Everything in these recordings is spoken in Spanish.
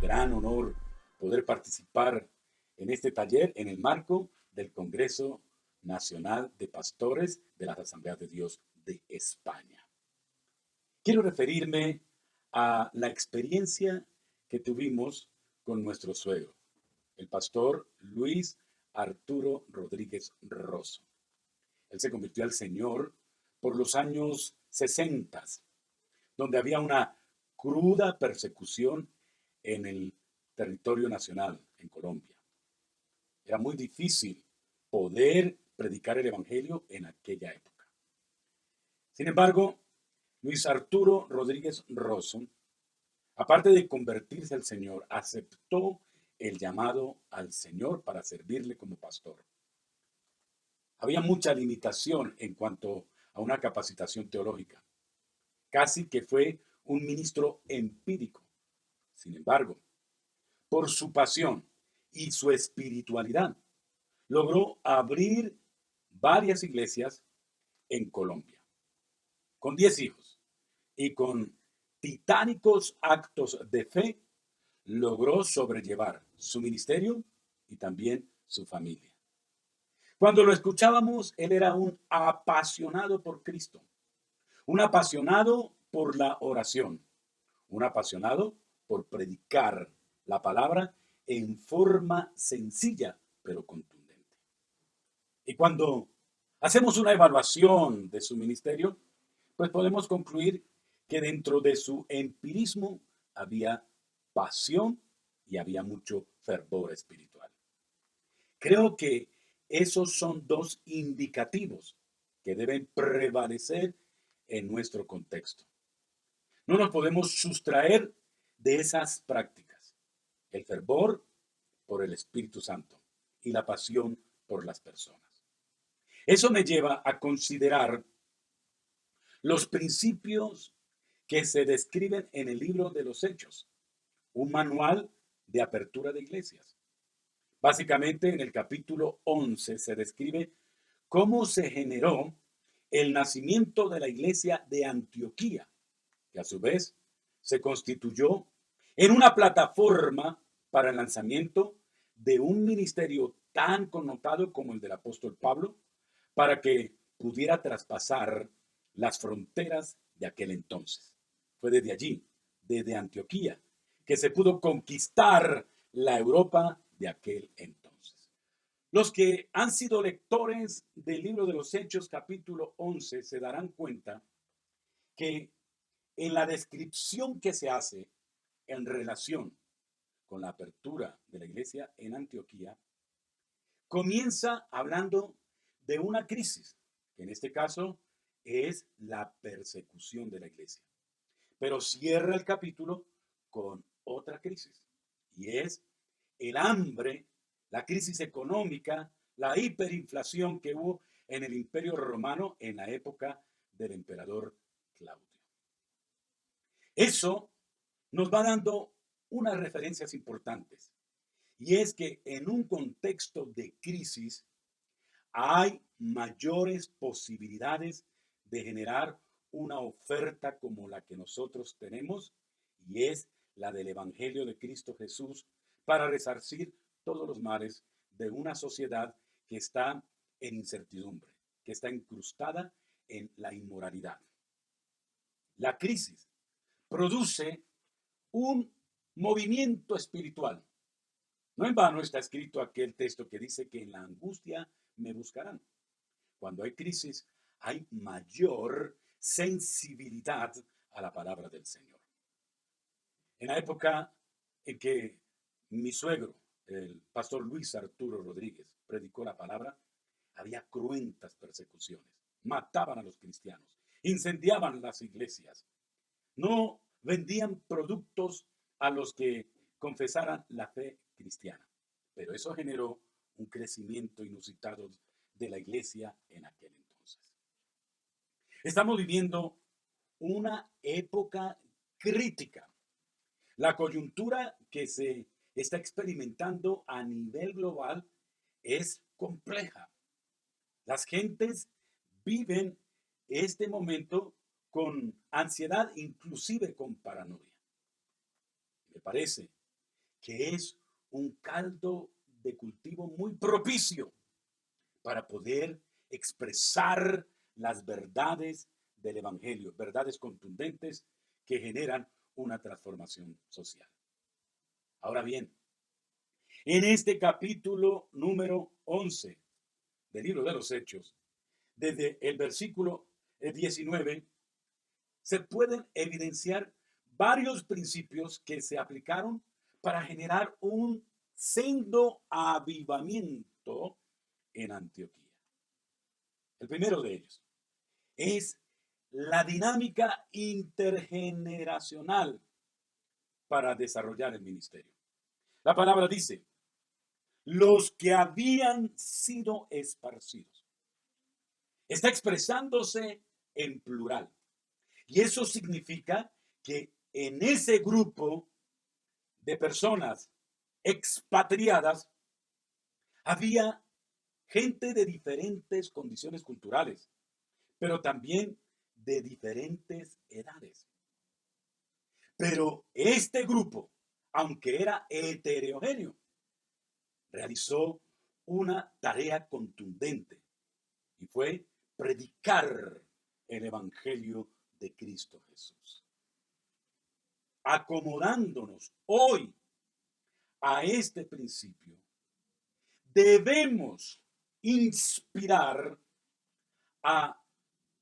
gran honor poder participar en este taller en el marco del Congreso Nacional de Pastores de las Asambleas de Dios de España. Quiero referirme a la experiencia que tuvimos con nuestro suegro, el pastor Luis Arturo Rodríguez Rosso. Él se convirtió al Señor por los años 60, donde había una cruda persecución en el territorio nacional, en Colombia. Era muy difícil poder predicar el Evangelio en aquella época. Sin embargo, Luis Arturo Rodríguez Rosso, aparte de convertirse al Señor, aceptó el llamado al Señor para servirle como pastor. Había mucha limitación en cuanto a una capacitación teológica. Casi que fue un ministro empírico. Sin embargo, por su pasión y su espiritualidad, logró abrir varias iglesias en Colombia. Con 10 hijos y con titánicos actos de fe, logró sobrellevar su ministerio y también su familia. Cuando lo escuchábamos, él era un apasionado por Cristo, un apasionado por la oración, un apasionado por predicar la palabra en forma sencilla pero contundente. Y cuando hacemos una evaluación de su ministerio, pues podemos concluir que dentro de su empirismo había pasión y había mucho fervor espiritual. Creo que esos son dos indicativos que deben prevalecer en nuestro contexto. No nos podemos sustraer de esas prácticas. El fervor por el Espíritu Santo y la pasión por las personas. Eso me lleva a considerar los principios que se describen en el libro de los Hechos, un manual de apertura de iglesias. Básicamente en el capítulo 11 se describe cómo se generó el nacimiento de la iglesia de Antioquía, que a su vez se constituyó en una plataforma para el lanzamiento de un ministerio tan connotado como el del apóstol Pablo, para que pudiera traspasar las fronteras de aquel entonces. Fue desde allí, desde Antioquía, que se pudo conquistar la Europa de aquel entonces. Los que han sido lectores del libro de los Hechos, capítulo 11, se darán cuenta que en la descripción que se hace en relación con la apertura de la iglesia en Antioquía, comienza hablando de una crisis, que en este caso es la persecución de la iglesia. Pero cierra el capítulo con otra crisis, y es el hambre, la crisis económica, la hiperinflación que hubo en el Imperio Romano en la época del emperador Claudio. Eso nos va dando unas referencias importantes, y es que en un contexto de crisis hay mayores posibilidades de generar una oferta como la que nosotros tenemos, y es la del Evangelio de Cristo Jesús para resarcir todos los males de una sociedad que está en incertidumbre, que está incrustada en la inmoralidad. La crisis produce un movimiento espiritual. No en vano está escrito aquel texto que dice que en la angustia me buscarán. Cuando hay crisis, hay mayor sensibilidad a la palabra del Señor. En la época en que mi suegro, el pastor Luis Arturo Rodríguez, predicó la palabra, había cruentas persecuciones. Mataban a los cristianos, incendiaban las iglesias, no vendían productos a los que confesaran la fe cristiana. Pero eso generó un crecimiento inusitado de la iglesia en aquel entonces. Estamos viviendo una época crítica. La coyuntura que se está experimentando a nivel global es compleja. Las gentes viven este momento con ansiedad, inclusive con paranoia. Me parece que es un caldo de cultivo muy propicio para poder expresar las verdades del Evangelio, verdades contundentes que generan una transformación social. Ahora bien, en este capítulo número 11 del libro de los Hechos, desde el versículo 19, se pueden evidenciar varios principios que se aplicaron para generar un sendo avivamiento en Antioquía. El primero de ellos es la dinámica intergeneracional para desarrollar el ministerio. La palabra dice, los que habían sido esparcidos. Está expresándose en plural. Y eso significa que en ese grupo de personas expatriadas había gente de diferentes condiciones culturales, pero también de diferentes edades. Pero este grupo, aunque era heterogéneo, realizó una tarea contundente y fue predicar el Evangelio de Cristo Jesús. Acomodándonos hoy a este principio, debemos inspirar a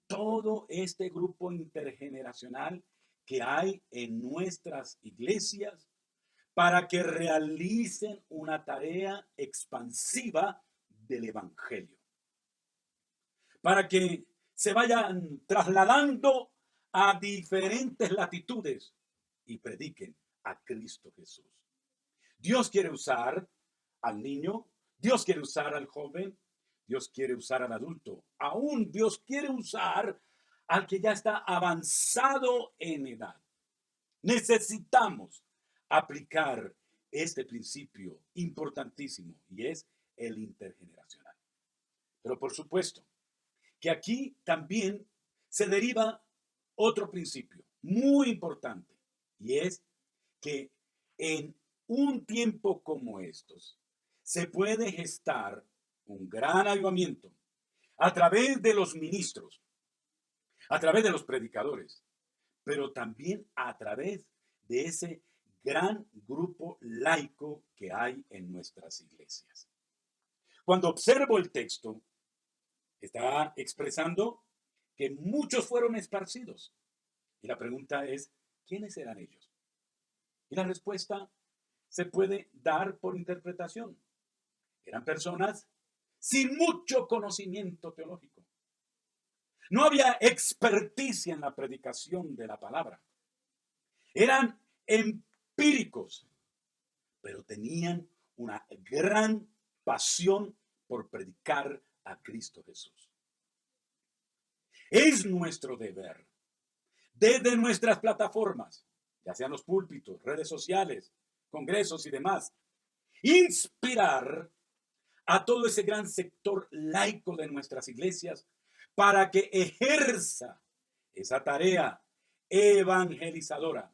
todo este grupo intergeneracional que hay en nuestras iglesias para que realicen una tarea expansiva del Evangelio, para que se vayan trasladando a diferentes latitudes y prediquen a Cristo Jesús. Dios quiere usar al niño, Dios quiere usar al joven, Dios quiere usar al adulto, aún Dios quiere usar al que ya está avanzado en edad. Necesitamos aplicar este principio importantísimo y es el intergeneracional. Pero por supuesto que aquí también se deriva otro principio muy importante y es que en un tiempo como estos se puede gestar un gran avivamiento a través de los ministros, a través de los predicadores, pero también a través de ese gran grupo laico que hay en nuestras iglesias. Cuando observo el texto, está expresando que muchos fueron esparcidos. Y la pregunta es, ¿quiénes eran ellos? Y la respuesta se puede dar por interpretación. Eran personas sin mucho conocimiento teológico. No había experticia en la predicación de la palabra. Eran empíricos, pero tenían una gran pasión por predicar a Cristo Jesús. Es nuestro deber, desde nuestras plataformas, ya sean los púlpitos, redes sociales, congresos y demás, inspirar a todo ese gran sector laico de nuestras iglesias para que ejerza esa tarea evangelizadora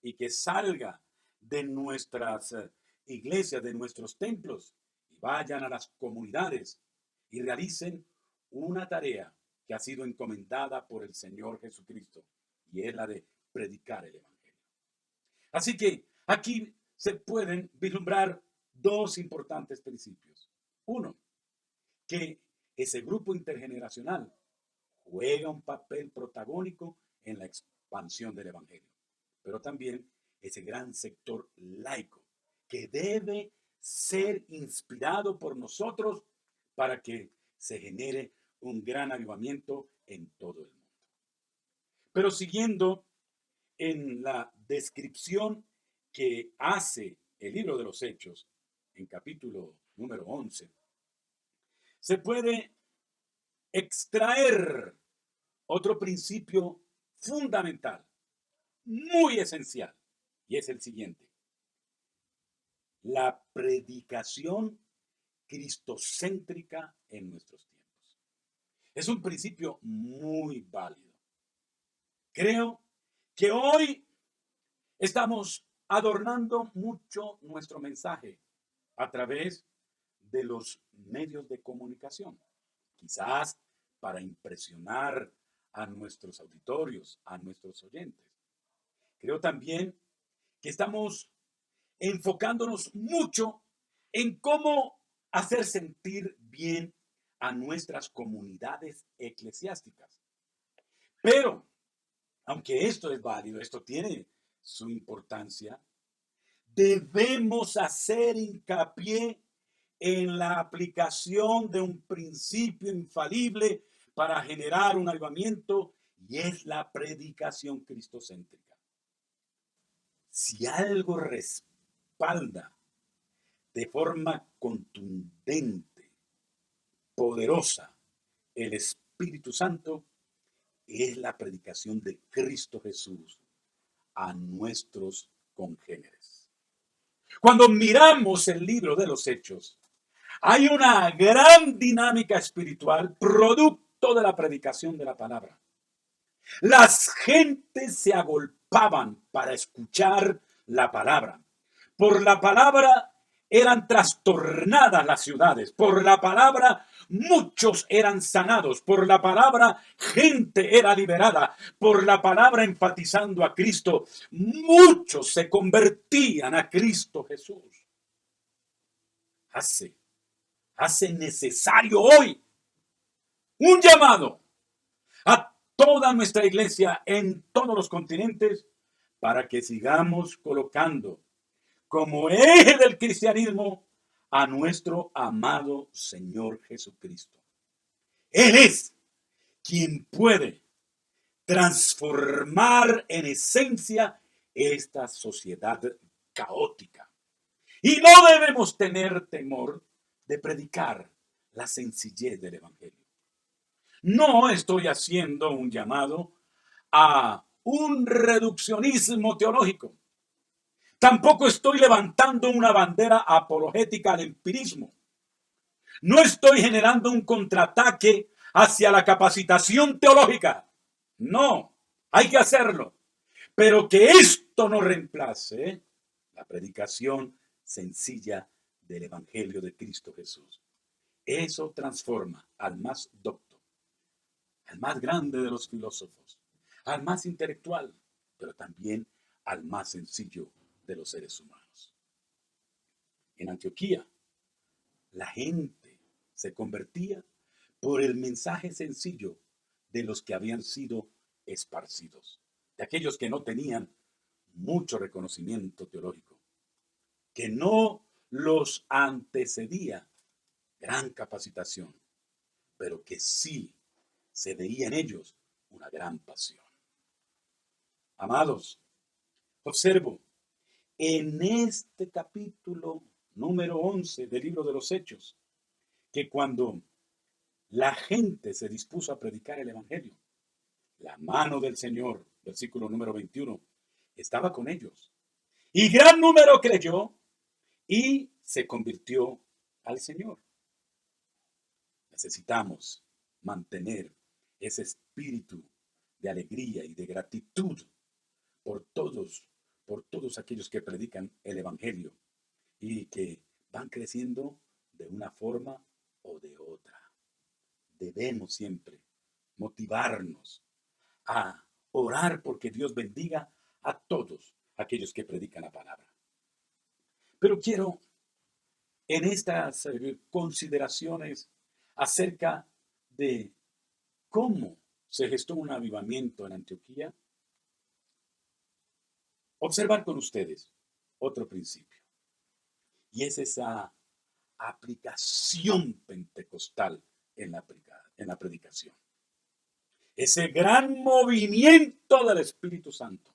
y que salga de nuestras iglesias, de nuestros templos, y vayan a las comunidades y realicen una tarea que ha sido encomendada por el Señor Jesucristo, y es la de predicar el Evangelio. Así que aquí se pueden vislumbrar dos importantes principios. Uno, que ese grupo intergeneracional juega un papel protagónico en la expansión del Evangelio, pero también ese gran sector laico que debe ser inspirado por nosotros para que se genere un gran avivamiento en todo el mundo. Pero siguiendo en la descripción que hace el libro de los Hechos, en capítulo número 11, se puede extraer otro principio fundamental, muy esencial, y es el siguiente: la predicación cristocéntrica en nuestros tiempos. Es un principio muy válido. Creo que hoy estamos adornando mucho nuestro mensaje a través de los medios de comunicación, quizás para impresionar a nuestros auditorios, a nuestros oyentes. Creo también que estamos enfocándonos mucho en cómo hacer sentir bien a nuestras comunidades eclesiásticas. Pero, aunque esto es válido, esto tiene su importancia, debemos hacer hincapié en la aplicación de un principio infalible para generar un avivamiento, y es la predicación cristocéntrica. Si algo respalda de forma contundente, poderosa, el Espíritu Santo, es la predicación de Cristo Jesús a nuestros congéneres. Cuando miramos el libro de los Hechos, hay una gran dinámica espiritual producto de la predicación de la palabra. Las gentes se agolpaban para escuchar la palabra. Por la palabra eran trastornadas las ciudades. Por la palabra muchos eran sanados. Por la palabra gente era liberada. Por la palabra, enfatizando a Cristo, muchos se convertían a Cristo Jesús. Hace necesario hoy un llamado a toda nuestra iglesia en todos los continentes para que sigamos colocando como eje del cristianismo a nuestro amado Señor Jesucristo. Él es quien puede transformar en esencia esta sociedad caótica. Y no debemos tener temor de predicar la sencillez del Evangelio. No estoy haciendo un llamado a un reduccionismo teológico. Tampoco estoy levantando una bandera apologética al empirismo. No estoy generando un contraataque hacia la capacitación teológica. No, hay que hacerlo. Pero que esto no reemplace la predicación sencilla del Evangelio de Cristo Jesús. Eso transforma al más docto, al más grande de los filósofos, al más intelectual, pero también al más sencillo de los seres humanos. En Antioquía, la gente se convertía por el mensaje sencillo de los que habían sido esparcidos, de aquellos que no tenían mucho reconocimiento teológico, que no los antecedía gran capacitación, pero que sí se veía en ellos una gran pasión. Amados, observo en este capítulo número 11 del libro de los Hechos, que cuando la gente se dispuso a predicar el Evangelio, la mano del Señor, versículo número 21, estaba con ellos. Y gran número creyó y se convirtió al Señor. Necesitamos mantener ese espíritu de alegría y de gratitud por todos aquellos que predican el Evangelio y que van creciendo de una forma o de otra. Debemos siempre motivarnos a orar porque Dios bendiga a todos aquellos que predican la palabra. Pero quiero en estas consideraciones acerca de cómo se gestó un avivamiento en Antioquía, observar con ustedes otro principio. Y es esa aplicación pentecostal en la predicación. Ese gran movimiento del Espíritu Santo.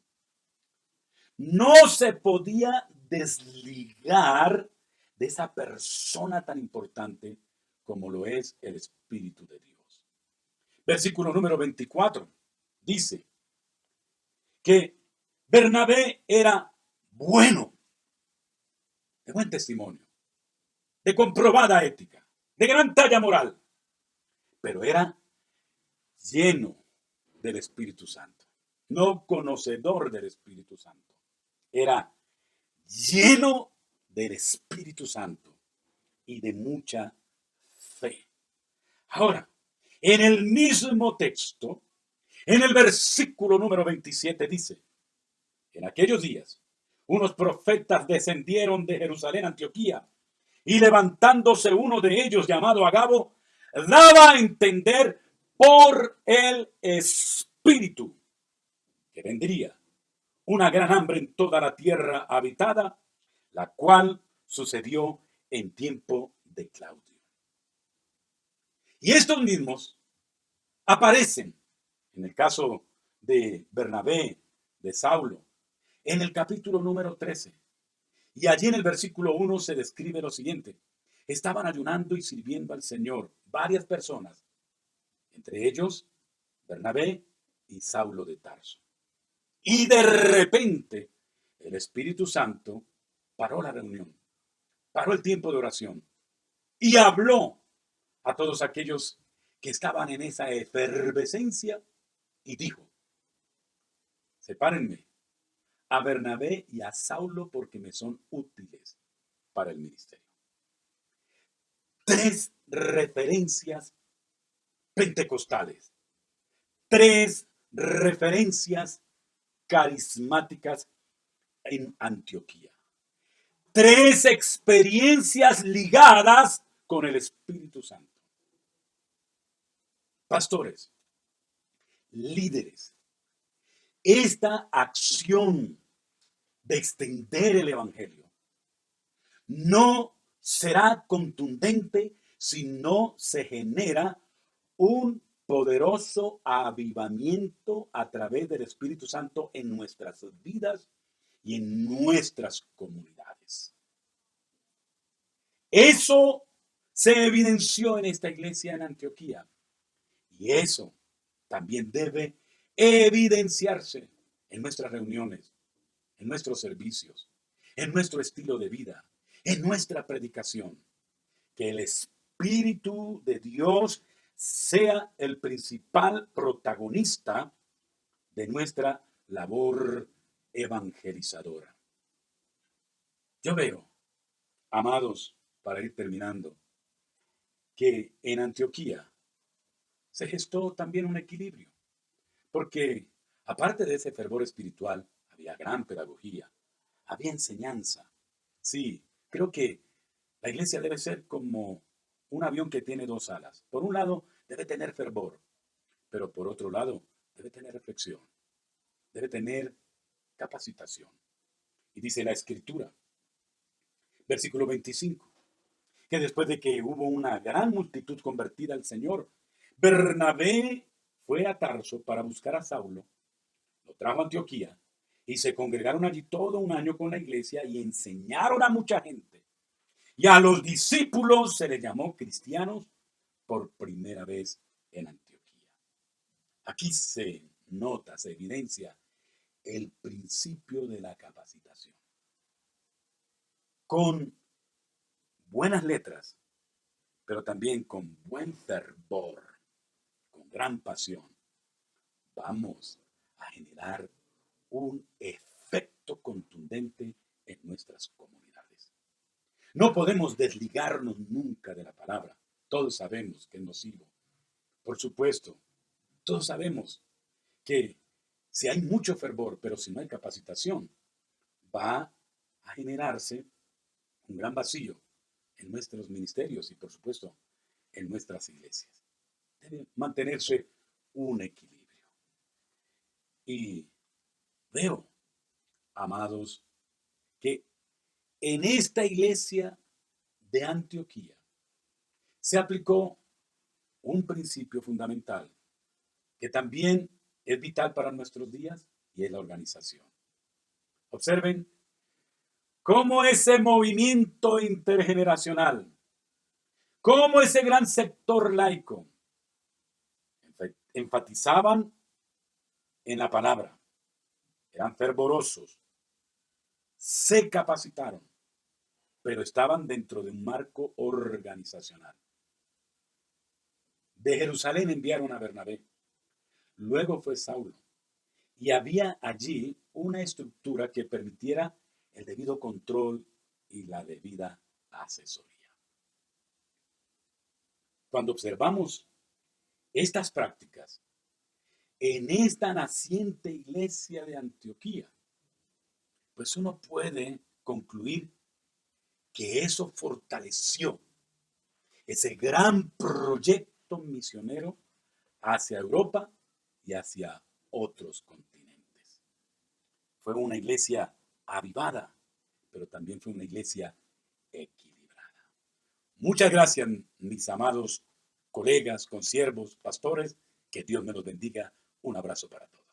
No se podía desligar de esa persona tan importante como lo es el Espíritu de Dios. Versículo número 24 dice que Bernabé era bueno, de buen testimonio, de comprobada ética, de gran talla moral, pero era lleno del Espíritu Santo, no conocedor del Espíritu Santo. Era lleno del Espíritu Santo y de mucha fe. Ahora, en el mismo texto, en el versículo número 27 dice, en aquellos días, unos profetas descendieron de Jerusalén a Antioquía, y levantándose uno de ellos, llamado Agabo, daba a entender por el Espíritu que vendría una gran hambre en toda la tierra habitada, la cual sucedió en tiempo de Claudio. Y estos mismos aparecen, en el caso de Bernabé, de Saulo, en el capítulo número 13. Y allí en el versículo 1 se describe lo siguiente. Estaban ayunando y sirviendo al Señor varias personas, entre ellos Bernabé y Saulo de Tarso. Y de repente el Espíritu Santo paró la reunión, paró el tiempo de oración y habló a todos aquellos que estaban en esa efervescencia y dijo, sepárenme a Bernabé y a Saulo porque me son útiles para el ministerio. 3 referencias pentecostales, 3 referencias carismáticas en Antioquía, 3 experiencias ligadas con el Espíritu Santo. Pastores, líderes, esta acción de extender el Evangelio no será contundente si no se genera un poderoso avivamiento a través del Espíritu Santo en nuestras vidas y en nuestras comunidades. Eso se evidenció en esta iglesia en Antioquía y eso también debe evidenciarse en nuestras reuniones, en nuestros servicios, en nuestro estilo de vida, en nuestra predicación. Que el Espíritu de Dios sea el principal protagonista de nuestra labor evangelizadora. Yo veo, amados, para ir terminando, que en Antioquía se gestó también un equilibrio, porque aparte de ese fervor espiritual, había gran pedagogía, había enseñanza. Sí, creo que la iglesia debe ser como un avión que tiene 2 alas. Por un lado, debe tener fervor, pero por otro lado, debe tener reflexión, debe tener capacitación. Y dice la Escritura, versículo 25, que después de que hubo una gran multitud convertida al Señor, Bernabé fue a Tarso para buscar a Saulo, lo trajo a Antioquía, y se congregaron allí todo un año con la iglesia y enseñaron a mucha gente. Y a los discípulos se les llamó cristianos por primera vez en Antioquía. Aquí se nota, se evidencia el principio de la capacitación. Con buenas letras, pero también con buen fervor, con gran pasión, vamos a generar un efecto contundente en nuestras comunidades. No podemos desligarnos nunca de la palabra. Todos sabemos que es nocivo. Por supuesto, todos sabemos que si hay mucho fervor, pero si no hay capacitación, va a generarse un gran vacío en nuestros ministerios y, por supuesto, en nuestras iglesias. Debe mantenerse un equilibrio. Y veo, amados, que en esta iglesia de Antioquía se aplicó un principio fundamental que también es vital para nuestros días y es la organización. Observen cómo ese movimiento intergeneracional, cómo ese gran sector laico enfatizaban en la palabra, eran fervorosos, se capacitaron, pero estaban dentro de un marco organizacional. De Jerusalén enviaron a Bernabé, luego fue Saulo, y había allí una estructura que permitiera el debido control y la debida asesoría. Cuando observamos estas prácticas en esta naciente iglesia de Antioquía, pues uno puede concluir que eso fortaleció ese gran proyecto misionero hacia Europa y hacia otros continentes. Fue una iglesia avivada, pero también fue una iglesia equilibrada. Muchas gracias, mis amados colegas, consiervos, pastores. Que Dios me los bendiga. Un abrazo para todos.